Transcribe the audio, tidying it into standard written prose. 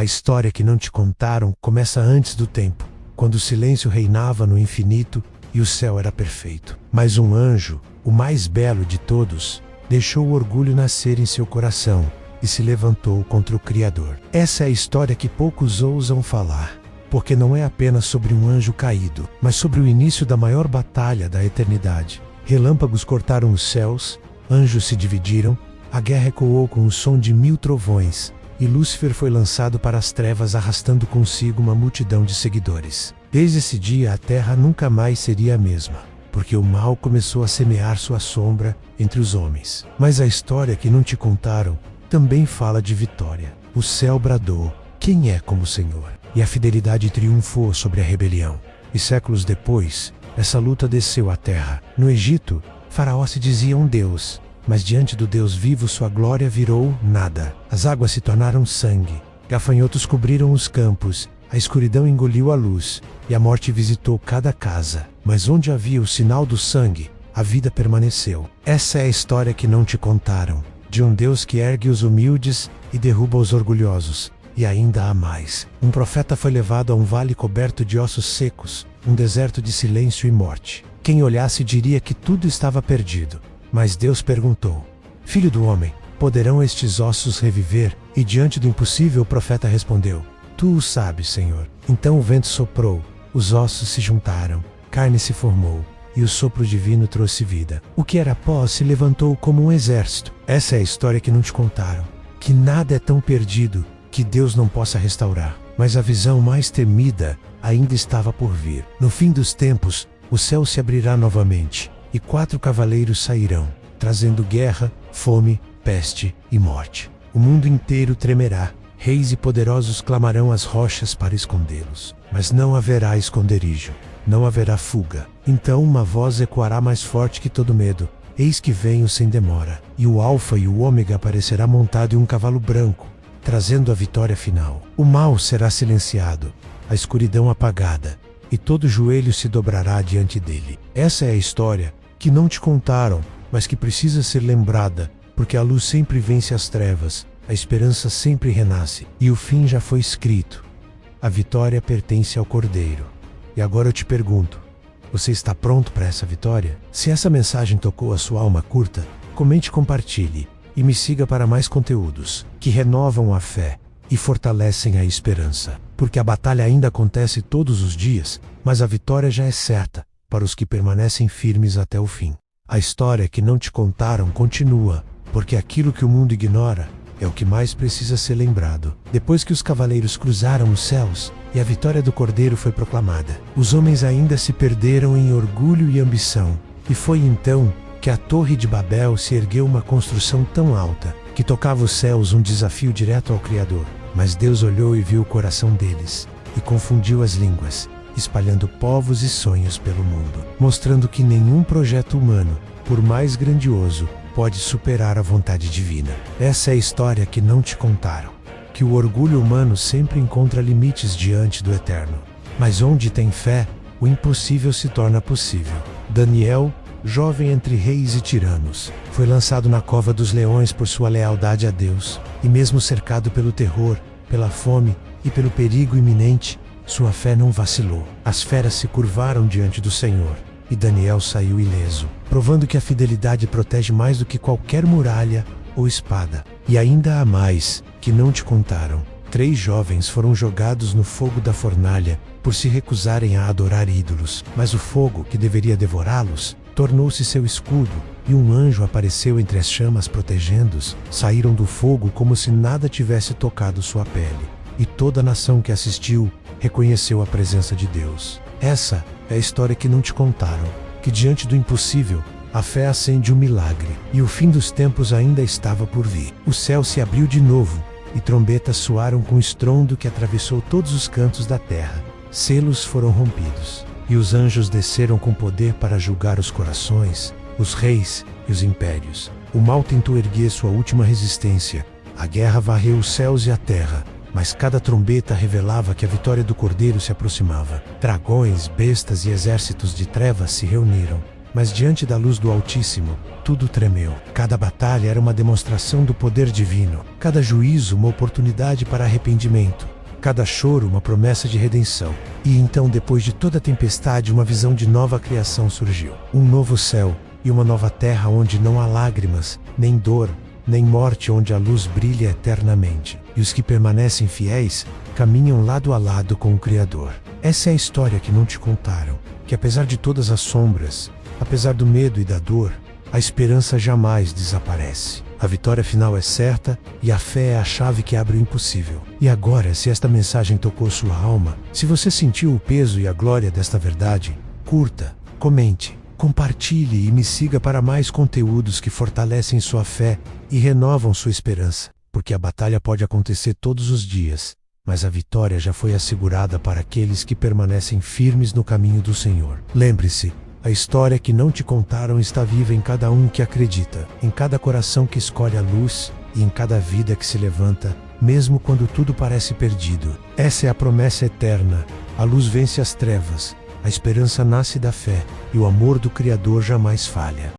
A história que não te contaram começa antes do tempo, quando o silêncio reinava no infinito e o céu era perfeito. Mas um anjo, o mais belo de todos, deixou o orgulho nascer em seu coração e se levantou contra o Criador. Essa é a história que poucos ousam falar, porque não é apenas sobre um anjo caído, mas sobre o início da maior batalha da eternidade. Relâmpagos cortaram os céus, anjos se dividiram, a guerra ecoou com o som de 1000 trovões, e Lúcifer foi lançado para as trevas arrastando consigo uma multidão de seguidores. Desde esse dia a terra nunca mais seria a mesma, porque o mal começou a semear sua sombra entre os homens. Mas a história que não te contaram também fala de vitória. O céu bradou: quem é como o Senhor? E a fidelidade triunfou sobre a rebelião. E séculos depois, essa luta desceu à terra. No Egito, Faraó se dizia um deus, mas diante do Deus vivo sua glória virou nada. As águas se tornaram sangue, gafanhotos cobriram os campos, a escuridão engoliu a luz, e a morte visitou cada casa. Mas onde havia o sinal do sangue, a vida permaneceu. Essa é a história que não te contaram, de um Deus que ergue os humildes e derruba os orgulhosos. E ainda há mais. Um profeta foi levado a um vale coberto de ossos secos, um deserto de silêncio e morte. Quem olhasse diria que tudo estava perdido. Mas Deus perguntou: Filho do homem, poderão estes ossos reviver? E diante do impossível o profeta respondeu: Tu o sabes, Senhor. Então o vento soprou, os ossos se juntaram, carne se formou, e o sopro divino trouxe vida. O que era pó se levantou como um exército. Essa é a história que não te contaram, que nada é tão perdido que Deus não possa restaurar. Mas a visão mais temida ainda estava por vir. No fim dos tempos, o céu se abrirá novamente, e 4 cavaleiros sairão, trazendo guerra, fome, peste e morte. O mundo inteiro tremerá, reis e poderosos clamarão às rochas para escondê-los. Mas não haverá esconderijo, não haverá fuga. Então uma voz ecoará mais forte que todo medo: Eis que venho sem demora. E o Alfa e o Ômega aparecerá montado em um cavalo branco, trazendo a vitória final. O mal será silenciado, a escuridão apagada, e todo joelho se dobrará diante dele. Essa é a história que não te contaram, mas que precisa ser lembrada, porque a luz sempre vence as trevas, a esperança sempre renasce, e o fim já foi escrito. A vitória pertence ao Cordeiro. E agora eu te pergunto, você está pronto para essa vitória? Se essa mensagem tocou a sua alma curta, comente e compartilhe, e me siga para mais conteúdos que renovam a fé e fortalecem a esperança. Porque a batalha ainda acontece todos os dias, mas a vitória já é certa para os que permanecem firmes até o fim. A história que não te contaram continua, porque aquilo que o mundo ignora é o que mais precisa ser lembrado. Depois que os cavaleiros cruzaram os céus e a vitória do Cordeiro foi proclamada, os homens ainda se perderam em orgulho e ambição. E foi então que a Torre de Babel se ergueu, uma construção tão alta que tocava os céus, um desafio direto ao Criador. Mas Deus olhou e viu o coração deles, e confundiu as línguas, espalhando povos e sonhos pelo mundo, mostrando que nenhum projeto humano, por mais grandioso, pode superar a vontade divina. Essa é a história que não te contaram, que o orgulho humano sempre encontra limites diante do eterno. Mas onde tem fé, o impossível se torna possível. Daniel, jovem entre reis e tiranos, foi lançado na cova dos leões por sua lealdade a Deus, e mesmo cercado pelo terror, pela fome e pelo perigo iminente, sua fé não vacilou. As feras se curvaram diante do Senhor, e Daniel saiu ileso, provando que a fidelidade protege mais do que qualquer muralha ou espada. E ainda há mais, que não te contaram. 3 jovens foram jogados no fogo da fornalha por se recusarem a adorar ídolos, mas o fogo, que deveria devorá-los, tornou-se seu escudo, e um anjo apareceu entre as chamas protegendo-os. Saíram do fogo como se nada tivesse tocado sua pele, e toda a nação que assistiu reconheceu a presença de Deus. Essa é a história que não te contaram, que diante do impossível, a fé acende um milagre, e o fim dos tempos ainda estava por vir. O céu se abriu de novo, e trombetas soaram com estrondo que atravessou todos os cantos da terra. Selos foram rompidos, e os anjos desceram com poder para julgar os corações, os reis e os impérios. O mal tentou erguer sua última resistência. A guerra varreu os céus e a terra, mas cada trombeta revelava que a vitória do Cordeiro se aproximava. Dragões, bestas e exércitos de trevas se reuniram, mas diante da luz do Altíssimo, tudo tremeu. Cada batalha era uma demonstração do poder divino, cada juízo uma oportunidade para arrependimento. Cada choro uma promessa de redenção. E então, depois de toda a tempestade, uma visão de nova criação surgiu. Um novo céu e uma nova terra onde não há lágrimas, nem dor, nem morte, onde a luz brilha eternamente. E os que permanecem fiéis caminham lado a lado com o Criador. Essa é a história que não te contaram, que apesar de todas as sombras, apesar do medo e da dor, a esperança jamais desaparece. A vitória final é certa e a fé é a chave que abre o impossível. E agora, se esta mensagem tocou sua alma, se você sentiu o peso e a glória desta verdade, curta, comente, compartilhe e me siga para mais conteúdos que fortalecem sua fé e renovam sua esperança. Porque a batalha pode acontecer todos os dias, mas a vitória já foi assegurada para aqueles que permanecem firmes no caminho do Senhor. Lembre-se, a história que não te contaram está viva em cada um que acredita, em cada coração que escolhe a luz e em cada vida que se levanta, mesmo quando tudo parece perdido. Essa é a promessa eterna. A luz vence as trevas, a esperança nasce da fé e o amor do Criador jamais falha.